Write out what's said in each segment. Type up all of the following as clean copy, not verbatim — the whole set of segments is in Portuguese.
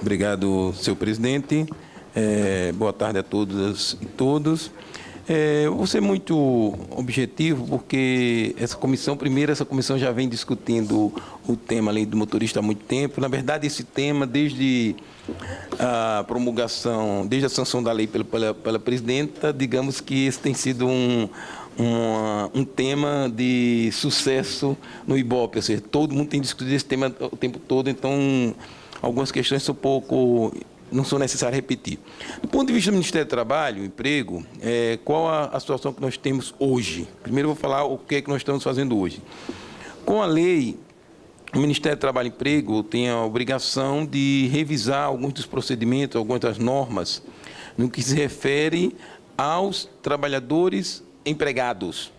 Obrigado, senhor presidente. Boa tarde a todas e todos. Vou ser muito objetivo, porque essa comissão já vem discutindo o tema lei do motorista há muito tempo. Na verdade, esse tema, desde a promulgação, desde a sanção da lei pela presidenta, digamos que esse tem sido um tema de sucesso no Ibope, ou seja, todo mundo tem discutido esse tema o tempo todo, então algumas questões não são necessárias repetir. Do ponto de vista do Ministério do Trabalho, Emprego, qual a situação que nós temos hoje? Primeiro eu vou falar o que é que nós estamos fazendo hoje. Com a lei, o Ministério do Trabalho e Emprego tem a obrigação de revisar alguns dos procedimentos, algumas das normas, no que se refere aos trabalhadores empregados.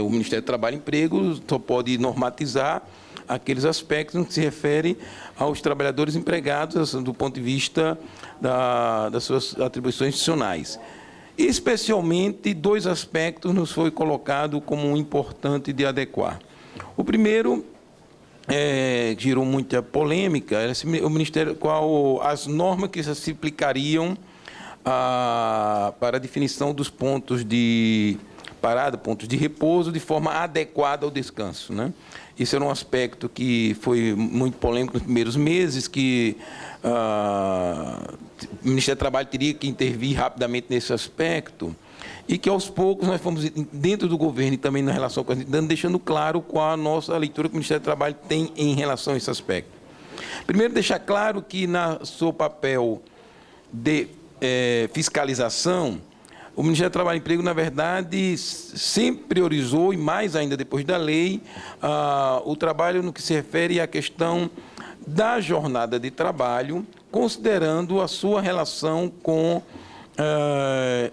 O Ministério do Trabalho e Emprego só pode normatizar aqueles aspectos no que se refere aos trabalhadores empregados do ponto de vista das suas atribuições institucionais. Especialmente, dois aspectos nos foi colocado como importante de adequar. O primeiro, gerou muita polêmica, o Ministério, as normas que se aplicariam para a definição dos pontos de parada, pontos de repouso, de forma adequada ao descanso, né? Esse era um aspecto que foi muito polêmico nos primeiros meses, que o Ministério do Trabalho teria que intervir rapidamente nesse aspecto, e que aos poucos nós fomos, dentro do governo e também na relação com a gente, deixando claro qual a nossa leitura que o Ministério do Trabalho tem em relação a esse aspecto. Primeiro, deixar claro que, no seu papel de fiscalização, o Ministério do Trabalho e Emprego, na verdade, sempre priorizou, e mais ainda depois da lei, o trabalho no que se refere à questão da jornada de trabalho, considerando a sua relação com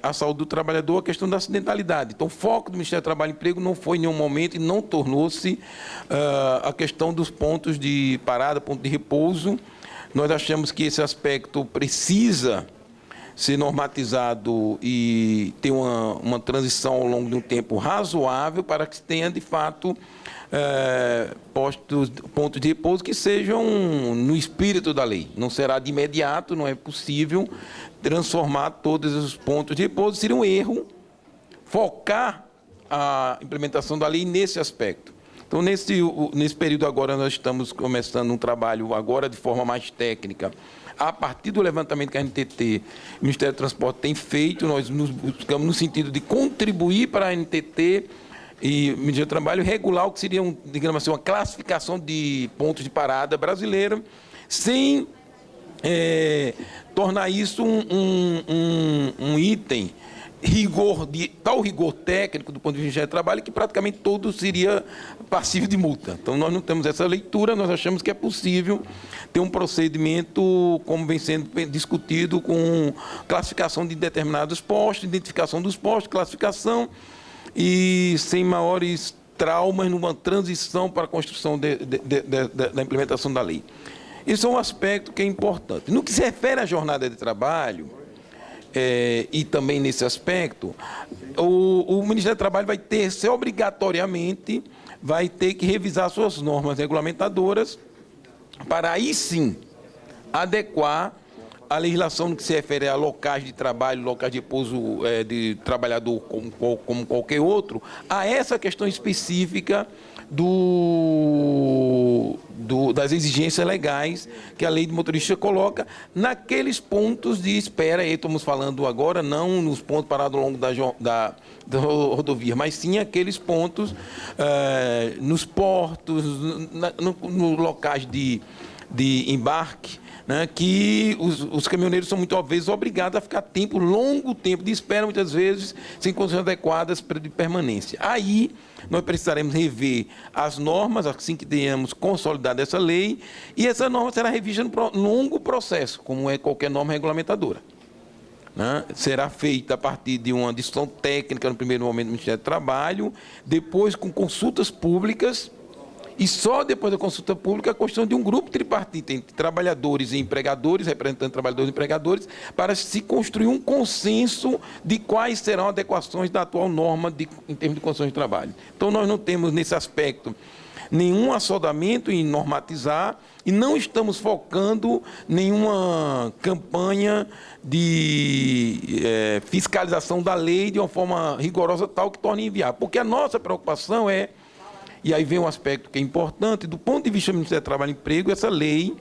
a saúde do trabalhador, a questão da acidentalidade. Então, o foco do Ministério do Trabalho e Emprego não foi em nenhum momento e não tornou-se a questão dos pontos de parada, ponto de repouso. Nós achamos que esse aspecto precisa ser normatizado e ter uma transição ao longo de um tempo razoável para que se tenha, de fato, pontos de repouso que sejam no espírito da lei. Não será de imediato, não é possível transformar todos os pontos de repouso. Seria um erro focar a implementação da lei nesse aspecto. Então, nesse período agora, nós estamos começando um trabalho agora de forma mais técnica. A partir do levantamento que a NTT, o Ministério do Transporte, tem feito, nós nos buscamos no sentido de contribuir para a NTT e o Ministério do Trabalho regular o que seria, digamos assim, uma classificação de pontos de parada brasileira, sem tornar isso um item tal rigor técnico do ponto de vista do trabalho, que praticamente todo seria passível de multa. Então, nós não temos essa leitura, nós achamos que é possível ter um procedimento, como vem sendo discutido, com classificação de determinados postos, identificação dos postos, classificação, e sem maiores traumas numa transição para a construção da implementação da lei. Isso é um aspecto que é importante. No que se refere à jornada de trabalho, e também nesse aspecto, o Ministério do Trabalho vai ter, obrigatoriamente, vai ter que revisar suas normas regulamentadoras para aí sim adequar a legislação no que se refere a locais de trabalho, locais de repouso de trabalhador como qualquer outro, a essa questão específica das exigências legais que a lei de motorista coloca naqueles pontos de espera. E estamos falando agora não nos pontos parados ao longo da rodovia, mas sim aqueles pontos nos portos, nos locais de embarque, né, que os caminhoneiros são muitas vezes obrigados a ficar longo tempo de espera, muitas vezes sem condições adequadas de permanência. Aí nós precisaremos rever as normas, assim que tenhamos consolidado essa lei, e essa norma será revista no longo processo, como é qualquer norma regulamentadora, né? Será feita a partir de uma discussão técnica no primeiro momento do Ministério do Trabalho, depois com consultas públicas, e só depois da consulta pública a construção de um grupo tripartite entre trabalhadores e empregadores, representantes de trabalhadores e empregadores, para se construir um consenso de quais serão adequações da atual norma em termos de condições de trabalho. Então, nós não temos nesse aspecto nenhum assodamento em normatizar e não estamos focando nenhuma campanha de fiscalização da lei de uma forma rigorosa tal que torne inviável. Porque a nossa preocupação é, e aí vem um aspecto que é importante, do ponto de vista do Ministério do Trabalho e Emprego, essa lei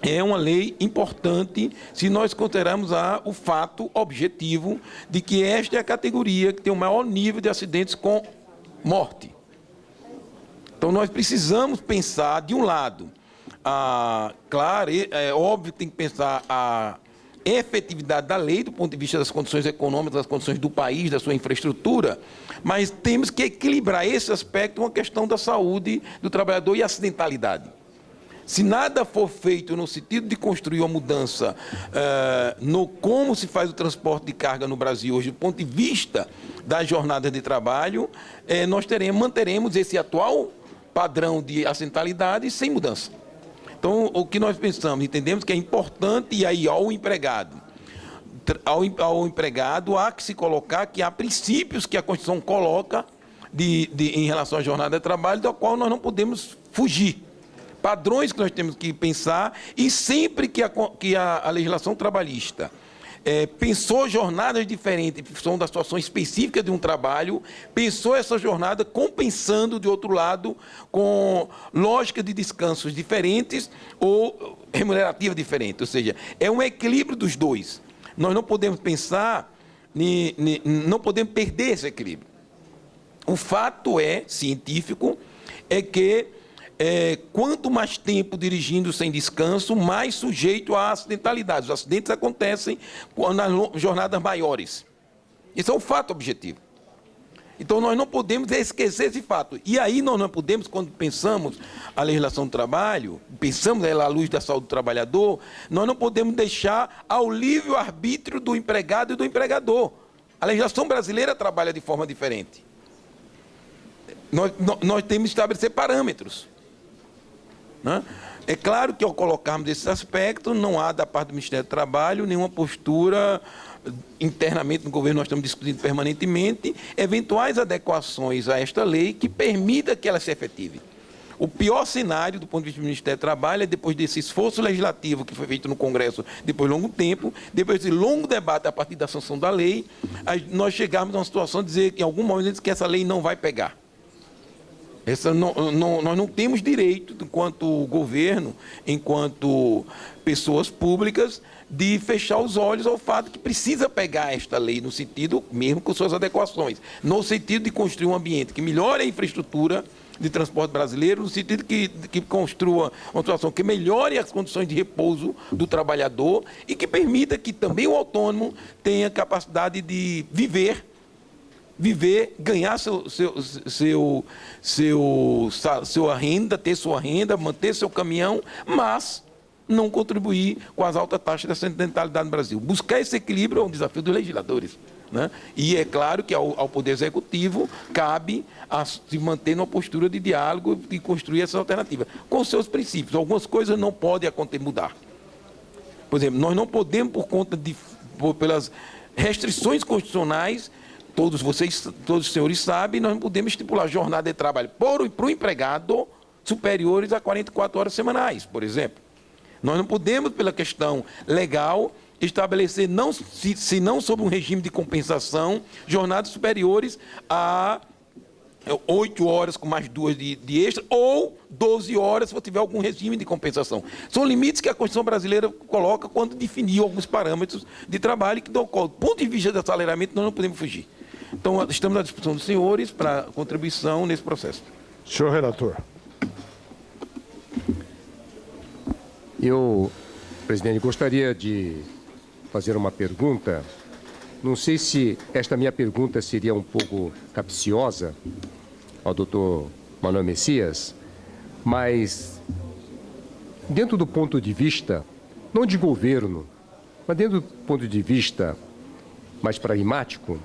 é uma lei importante se nós considerarmos o fato objetivo de que esta é a categoria que tem o maior nível de acidentes com morte. Então, nós precisamos pensar, de um lado, claro, é óbvio que tem que pensar a efetividade da lei do ponto de vista das condições econômicas, das condições do país, da sua infraestrutura, mas temos que equilibrar esse aspecto com a questão da saúde do trabalhador e acidentalidade. Se nada for feito no sentido de construir uma mudança no como se faz o transporte de carga no Brasil hoje, do ponto de vista das jornadas de trabalho, nós manteremos esse atual padrão de acidentalidade sem mudança. Então, o que nós pensamos, entendemos que é importante, e aí ao empregado há que se colocar que há princípios que a Constituição coloca em relação à jornada de trabalho, da qual nós não podemos fugir. Padrões que nós temos que pensar, e sempre que a legislação trabalhista pensou jornadas diferentes em função da situação específica de um trabalho, pensou essa jornada compensando, de outro lado, com lógica de descansos diferentes ou remunerativa diferente. Ou seja, é um equilíbrio dos dois. Nós não podemos pensar, não podemos perder esse equilíbrio. O fato científico, é que quanto mais tempo dirigindo sem descanso, mais sujeito a acidentalidades. Os acidentes acontecem nas jornadas maiores. Isso é um fato objetivo. Então, nós não podemos esquecer esse fato. E aí nós não podemos, quando pensamos a legislação do trabalho, pensamos ela à luz da saúde do trabalhador, nós não podemos deixar ao livre-arbítrio do empregado e do empregador. A legislação brasileira trabalha de forma diferente. Nós temos que estabelecer parâmetros. Né? É claro que, ao colocarmos esses aspectos, não há, da parte do Ministério do Trabalho, nenhuma postura internamente no governo. Nós estamos discutindo permanentemente eventuais adequações a esta lei que permita que ela se efetive. O pior cenário, do ponto de vista do Ministério do Trabalho, é depois desse esforço legislativo que foi feito no Congresso depois de longo tempo, depois desse longo debate a partir da sanção da lei, nós chegarmos a uma situação de dizer que, em algum momento, que essa lei não vai pegar. Nós não temos direito, enquanto governo, enquanto pessoas públicas, de fechar os olhos ao fato que precisa pegar esta lei, no sentido, mesmo com suas adequações, no sentido de construir um ambiente que melhore a infraestrutura de transporte brasileiro, no sentido que construa uma situação que melhore as condições de repouso do trabalhador e que permita que também o autônomo tenha capacidade de viver, ganhar sua renda, ter sua renda, manter seu caminhão, mas não contribuir com as altas taxas de acidentalidade no Brasil. Buscar esse equilíbrio é um desafio dos legisladores. Né? E é claro que ao Poder Executivo cabe se manter numa postura de diálogo e construir essa alternativa, com seus princípios. Algumas coisas não podem mudar. Por exemplo, nós não podemos, pelas restrições constitucionais, todos os senhores sabem, nós não podemos estipular jornada de trabalho para o empregado superiores a 44 horas semanais, por exemplo. Nós não podemos, pela questão legal, estabelecer, se não sob um regime de compensação, jornadas superiores a 8 horas com mais 2 de extra, ou 12 horas se tiver algum regime de compensação. São limites que a Constituição brasileira coloca quando definiu alguns parâmetros de trabalho que, do ponto de vista do assalariamento, nós não podemos fugir. Então, estamos à disposição dos senhores para contribuição nesse processo. Senhor relator. Eu, presidente, gostaria de fazer uma pergunta. Não sei se esta minha pergunta seria um pouco capciosa ao doutor Manuel Messias, mas dentro do ponto de vista, não de governo, mas dentro do ponto de vista mais pragmático,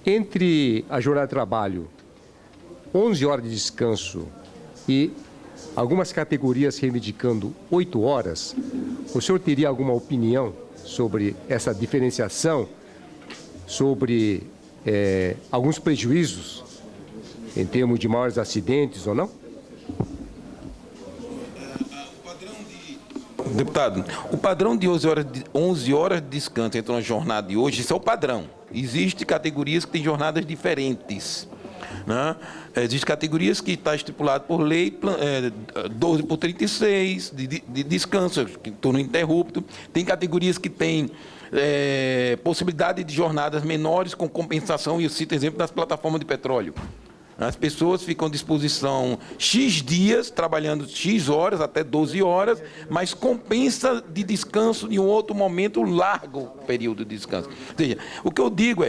entre a jornada de trabalho, 11 horas de descanso e algumas categorias reivindicando 8 horas, o senhor teria alguma opinião sobre essa diferenciação, sobre alguns prejuízos em termos de maiores acidentes ou não? Deputado, o padrão de 11 horas de descanso entre uma jornada de hoje, isso é o padrão. Existem categorias que têm jornadas diferentes. Né? Existem categorias que está estipulado por lei, 12 por 36, de descanso, turno ininterrupto. Tem categorias que têm possibilidade de jornadas menores com compensação, e eu cito exemplo das plataformas de petróleo. As pessoas ficam à disposição X dias, trabalhando X horas, até 12 horas, mas compensa de descanso em um outro momento, largo período de descanso. Ou seja, o que eu digo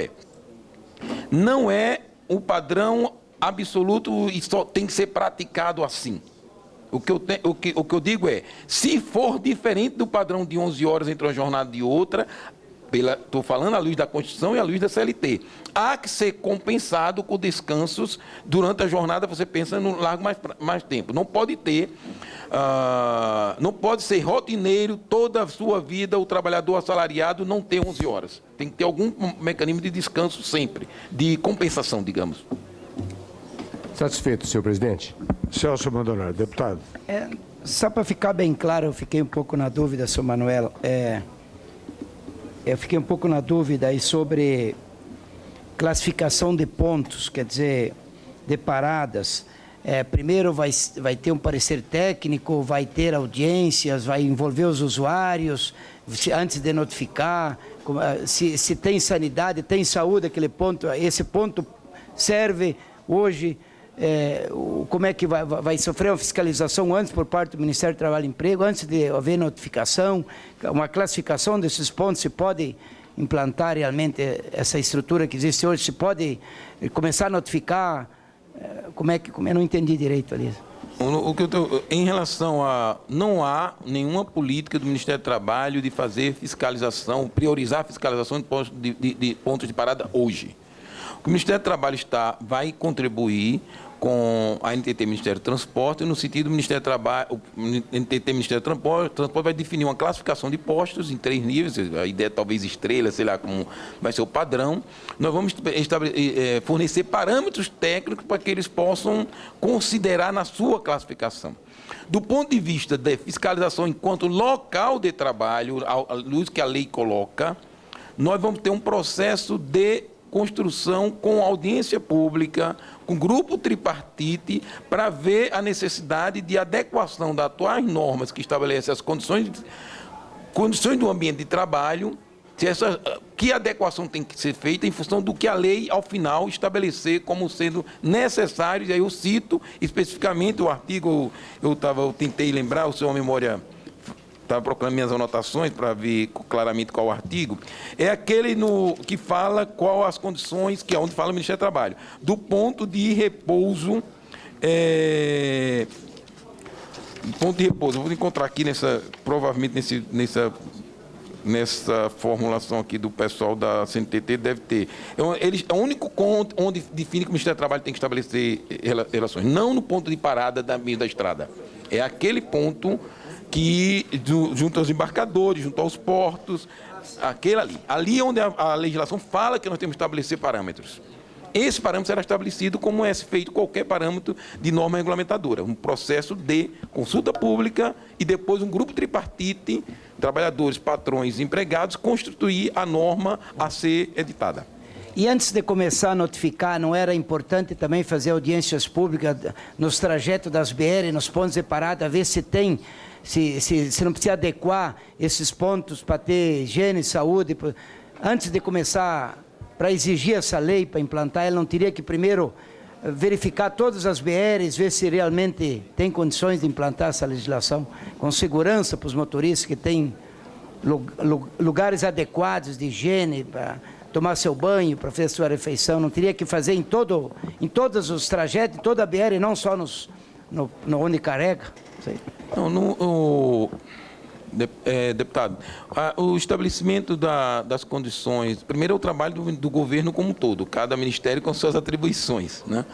não é o padrão absoluto e só tem que ser praticado assim. O que eu digo se for diferente do padrão de 11 horas entre uma jornada e outra, estou falando à luz da Constituição e à luz da CLT, há que ser compensado com descansos durante a jornada. Você pensa no largo mais tempo. Não pode ter, não pode ser rotineiro toda a sua vida o trabalhador assalariado não ter 11 horas. Tem que ter algum mecanismo de descanso sempre, de compensação, digamos. Satisfeito, senhor presidente? Celso Mandonaro, deputado. Só para ficar bem claro, eu fiquei um pouco na dúvida, senhor Manuel. Eu fiquei um pouco na dúvida aí sobre classificação de pontos, quer dizer, de paradas. Primeiro vai ter um parecer técnico, vai ter audiências, vai envolver os usuários, antes de notificar, se tem sanidade, tem saúde, esse ponto serve hoje, como é que vai sofrer uma fiscalização antes por parte do Ministério do Trabalho e Emprego, antes de haver notificação, uma classificação desses pontos, se pode implantar realmente essa estrutura que existe hoje, se pode começar a notificar, eu não entendi direito ali. Em relação não há nenhuma política do Ministério do Trabalho de fazer fiscalização, priorizar a fiscalização de pontos de parada hoje. O Ministério do Trabalho vai contribuir com a NTT Ministério do Transporte, no sentido do Ministério do Trabalho, o NTT Ministério do Transporte vai definir uma classificação de postos em 3 níveis, a ideia talvez estrela, sei lá como vai ser o padrão. Nós vamos fornecer parâmetros técnicos para que eles possam considerar na sua classificação. Do ponto de vista da fiscalização enquanto local de trabalho, à luz que a lei coloca, nós vamos ter um processo de construção com audiência pública, com grupo tripartite, para ver a necessidade de adequação das atuais normas que estabelecem as condições do ambiente de trabalho, que adequação tem que ser feita em função do que a lei, ao final, estabelecer como sendo necessário. E aí eu cito especificamente o artigo, eu tentei lembrar, o senhor memória... Estava procurando minhas anotações para ver claramente qual o artigo. É aquele que fala qual as condições, que é onde fala o Ministério do Trabalho, do ponto de repouso. Ponto de repouso. Eu vou encontrar aqui provavelmente nessa formulação aqui do pessoal da CNTT deve ter. É o único ponto onde define que o Ministério do Trabalho tem que estabelecer relações, não no ponto de parada da estrada. É aquele ponto que junto aos embarcadores, junto aos portos, aquele ali. Ali é onde a legislação fala que nós temos que estabelecer parâmetros. Esse parâmetro será estabelecido como é feito qualquer parâmetro de norma regulamentadora. Um processo de consulta pública e depois um grupo tripartite, trabalhadores, patrões e empregados, constituir a norma a ser editada. E antes de começar a notificar, não era importante também fazer audiências públicas nos trajetos das BR, nos pontos de parada, ver se tem... Se não precisa adequar esses pontos para ter higiene e saúde, antes de começar, para exigir essa lei, para implantar, ele não teria que primeiro verificar todas as BRs, ver se realmente tem condições de implantar essa legislação, com segurança para os motoristas que têm lugares adequados de higiene, para tomar seu banho, para fazer sua refeição, não teria que fazer em todos os trajetos, em toda a BR, não só no onde carrega. Não, deputado, o estabelecimento das condições, primeiro é o trabalho do governo como um todo, cada ministério com suas atribuições, né?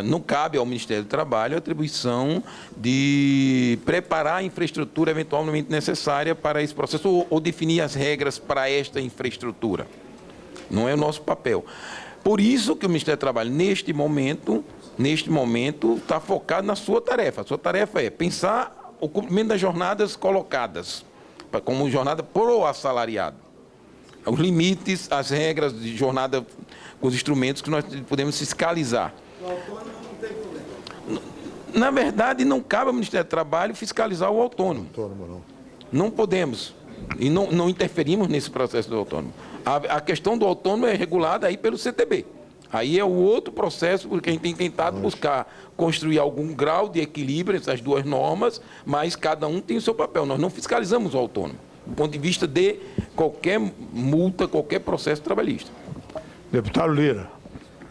Não cabe ao Ministério do Trabalho a atribuição de preparar a infraestrutura eventualmente necessária para esse processo ou definir as regras para esta infraestrutura. Não é o nosso papel. Por isso que o Ministério do Trabalho, neste momento, está focado na sua tarefa. A sua tarefa é pensar o cumprimento das jornadas colocadas, como jornada pro assalariado. Os limites, as regras de jornada, com os instrumentos que nós podemos fiscalizar. O autônomo não tem problema. Na verdade, não cabe ao Ministério do Trabalho fiscalizar o autônomo. Não podemos. E não interferimos nesse processo do autônomo. A questão do autônomo é regulada aí pelo CTB. Aí é o outro processo, porque a gente tem tentado buscar construir algum grau de equilíbrio entre essas duas normas, mas cada um tem o seu papel. Nós não fiscalizamos o autônomo, do ponto de vista de qualquer multa, qualquer processo trabalhista. Deputado Lira.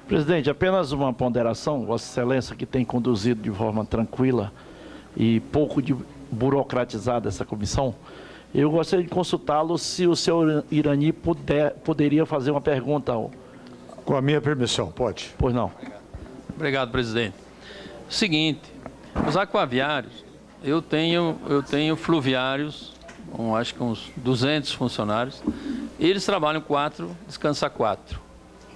Presidente, apenas uma ponderação. Vossa Excelência, que tem conduzido de forma tranquila e pouco burocratizada essa comissão, eu gostaria de consultá-lo se o senhor Irani poderia fazer uma pergunta ao... Com a minha permissão, pode. Pois não. Obrigado, presidente. Seguinte, os aquaviários, eu tenho fluviários, acho que uns 200 funcionários, e eles trabalham 4, descansam 4.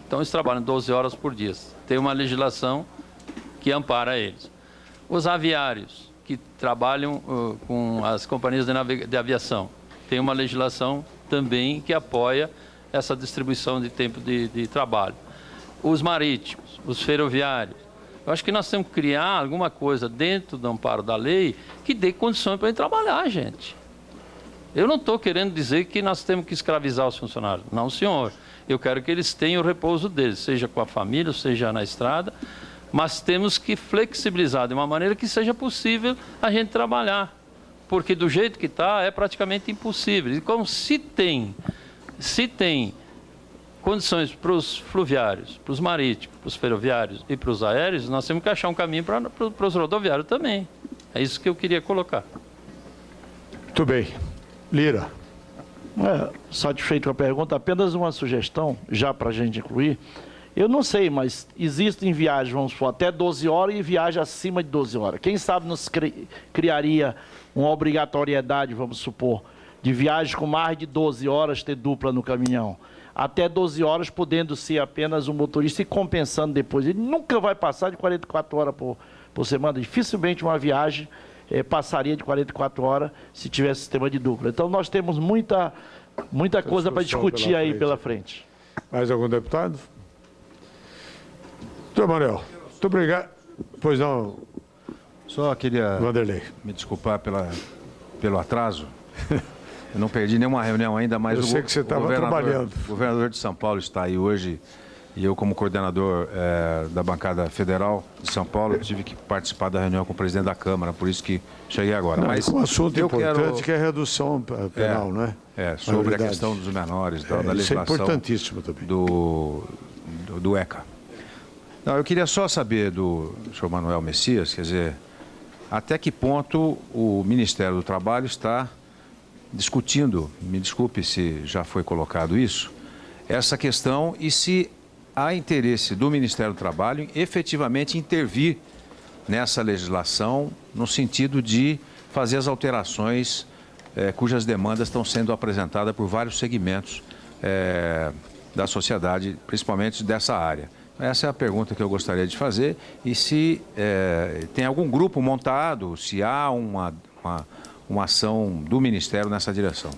Então, eles trabalham 12 horas por dia. Tem uma legislação que ampara eles. Os aviários, que trabalham com as companhias de aviação, tem uma legislação também que apoia essa distribuição de tempo de trabalho. Os marítimos, os ferroviários. Eu acho que nós temos que criar alguma coisa dentro do amparo da lei que dê condições para ele trabalhar, gente. Eu não estou querendo dizer que nós temos que escravizar os funcionários. Não, senhor. Eu quero que eles tenham o repouso deles, seja com a família, seja na estrada, mas temos que flexibilizar de uma maneira que seja possível a gente trabalhar. Porque do jeito que está, é praticamente impossível. E como se tem condições para os fluviários, para os marítimos, para os ferroviários e para os aéreos, nós temos que achar um caminho para os rodoviários também. É isso que eu queria colocar. Muito bem. Lira. Satisfeito com a pergunta, apenas uma sugestão, já para a gente incluir. Eu não sei, mas existem viagens, vamos supor, até 12 horas e viagem acima de 12 horas. Quem sabe nos criaria uma obrigatoriedade, vamos supor, de viagem com mais de 12 horas ter dupla no caminhão. Até 12 horas podendo ser apenas um motorista e compensando depois. Ele nunca vai passar de 44 horas por semana. Dificilmente uma viagem passaria de 44 horas se tivesse sistema de dupla. Então nós temos muita coisa para discutir aí pela frente. Mais algum deputado? Doutor Manuel, muito obrigado. Pois não, Só queria Vanderlei. me desculpar pelo atraso. Eu não perdi nenhuma reunião ainda, mas Eu sei que você estava trabalhando. O governador de São Paulo está aí hoje e eu, como coordenador da bancada federal de São Paulo, tive que participar da reunião com o presidente da Câmara, por isso que cheguei agora. Não, mas um assunto eu importante que é a redução penal, não é? sobre a Maioridade. questão dos menores, da Isso é legislação importantíssimo também. do ECA. Não, eu queria só saber do senhor Manuel Messias, quer dizer, até que ponto o Ministério do Trabalho está discutindo, me desculpe se já foi colocado isso, essa questão e se há interesse do Ministério do Trabalho em efetivamente intervir nessa legislação no sentido de fazer as alterações cujas demandas estão sendo apresentadas por vários segmentos da sociedade, principalmente dessa área. Essa é a pergunta que eu gostaria de fazer e se tem algum grupo montado, se há uma ação do Ministério nessa direção.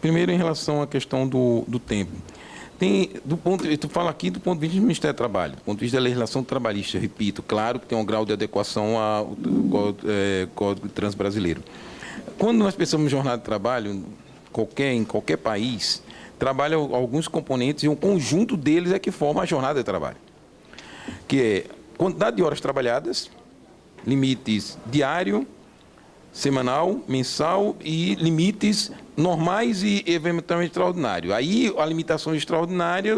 Primeiro, em relação à questão do tempo. Tu fala aqui do ponto de vista do Ministério do Trabalho, do ponto de vista da legislação trabalhista, repito, claro que tem um grau de adequação ao Código de Trânsito Brasileiro. Quando nós pensamos em jornada de trabalho, em qualquer país, trabalham alguns componentes e um conjunto deles é que forma a jornada de trabalho. Que é quantidade de horas trabalhadas, limites diário, semanal, mensal e limites normais e eventualmente extraordinário. Aí a limitação extraordinária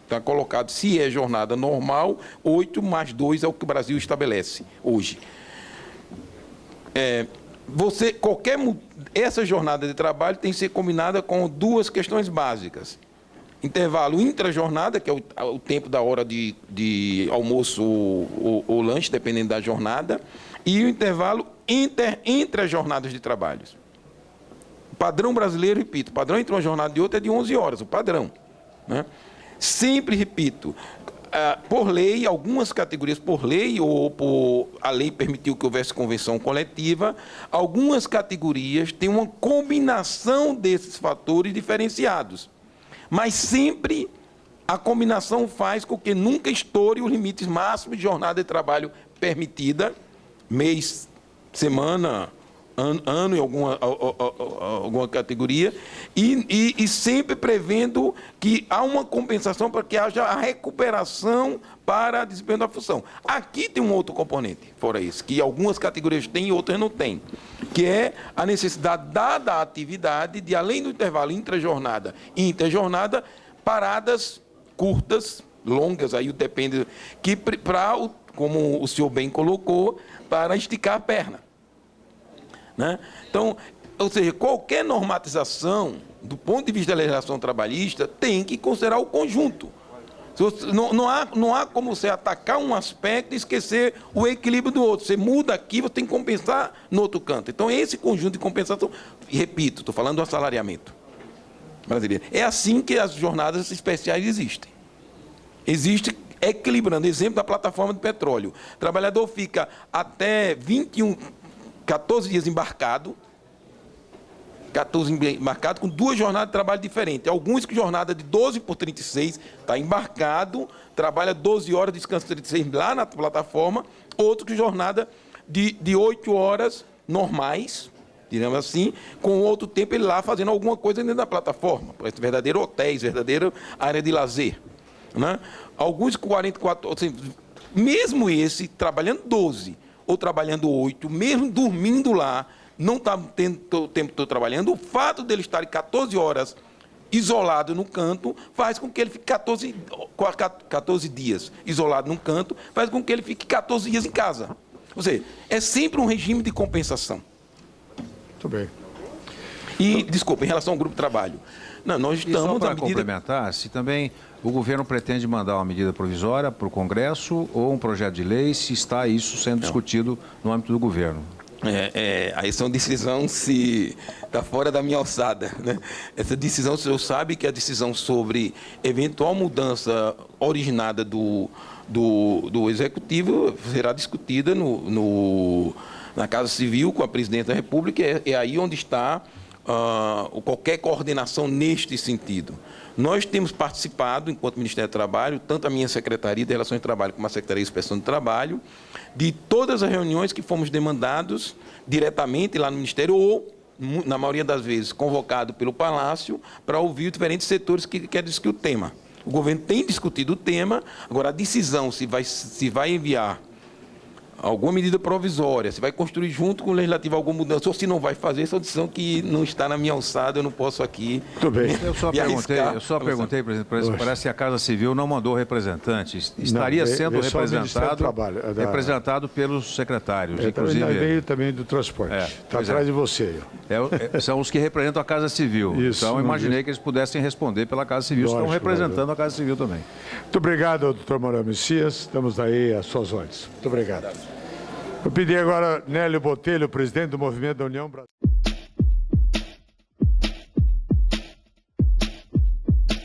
está colocado, se é jornada normal, 8 mais 2 é o que o Brasil estabelece hoje. Essa jornada de trabalho tem que ser combinada com duas questões básicas. Intervalo intra-jornada, que é o tempo da hora de almoço ou lanche, dependendo da jornada, e o intervalo entre as jornadas de trabalho. padrão brasileiro, repito, o padrão entre uma jornada e outra é de 11 horas, o padrão, né? Sempre repito, por lei, algumas categorias por lei, ou a lei permitiu que houvesse convenção coletiva, algumas categorias têm uma combinação desses fatores diferenciados. Mas sempre a combinação faz com que nunca estoure os limites máximos de jornada de trabalho permitida, mês, semana, ano em alguma categoria, e sempre prevendo que há uma compensação para que haja a recuperação para desempenho da função. Aqui tem um outro componente, fora isso, que algumas categorias têm e outras não têm, que é a necessidade, dada a atividade, de além do intervalo intrajornada e interjornada, paradas curtas, longas, aí depende, que como o senhor bem colocou, para esticar a perna, né? Então, ou seja, qualquer normatização, do ponto de vista da legislação trabalhista, tem que considerar o conjunto. Não há como você atacar um aspecto e esquecer o equilíbrio do outro. Você muda aqui, você tem que compensar no outro canto. Então, esse conjunto de compensação, repito, estou falando do assalariamento brasileiro. É assim que as jornadas especiais existem. Existe equilibrando. Exemplo da plataforma de petróleo. O trabalhador fica até 14 dias embarcado, com 2 jornadas de trabalho diferentes. Alguns que jornada de 12 por 36, está embarcado, trabalha 12 horas, descansa 36 lá na plataforma. Outros que jornada de 8 horas normais, digamos assim, com outro tempo ele lá fazendo alguma coisa dentro da plataforma. Verdadeiro hotéis, verdadeira área de lazer, né? Alguns com 44, assim, mesmo esse, trabalhando 12 ou trabalhando 8, mesmo dormindo lá, não está tendo o tempo todo trabalhando, o fato dele estar 14 horas isolado no canto faz com que ele fique 14 dias isolado num canto, faz com que ele fique 14 dias em casa. Ou seja, é sempre um regime de compensação. Muito bem. E, desculpa, em relação ao grupo de trabalho. Não, nós estamos... E só para complementar, se também o governo pretende mandar uma medida provisória para o Congresso ou um projeto de lei, se está isso sendo discutido no âmbito do governo. Aí essa decisão se está fora da minha alçada, né? Essa decisão, o senhor sabe que a decisão sobre eventual mudança originada do Executivo será discutida na Casa Civil com a Presidente da República, é aí onde está qualquer coordenação neste sentido. Nós temos participado, enquanto Ministério do Trabalho, tanto a minha Secretaria de Relações de Trabalho como a Secretaria de Inspeção do Trabalho, de todas as reuniões que fomos demandados diretamente lá no Ministério ou, na maioria das vezes, convocado pelo Palácio para ouvir os diferentes setores que querem discutir o tema. O governo tem discutido o tema, agora a decisão se vai enviar alguma medida provisória, se vai construir junto com o Legislativo alguma mudança, ou se não vai fazer, essa decisão que não está na minha alçada, eu não posso aqui... Muito bem. Eu só perguntei, presidente, parece que a Casa Civil não mandou representante. Estaria sendo representado pelos secretários, inclusive... Veio também do transporte. Está atrás de você. São os que representam a Casa Civil. Isso, então, eu imaginei que eles pudessem responder pela Casa Civil. Estão representando a Casa Civil também. Muito obrigado, doutor Manuel Messias. Estamos aí às suas ordens. Muito obrigado. Vou pedir agora Nélio Botelho, presidente do Movimento da União Brasileira.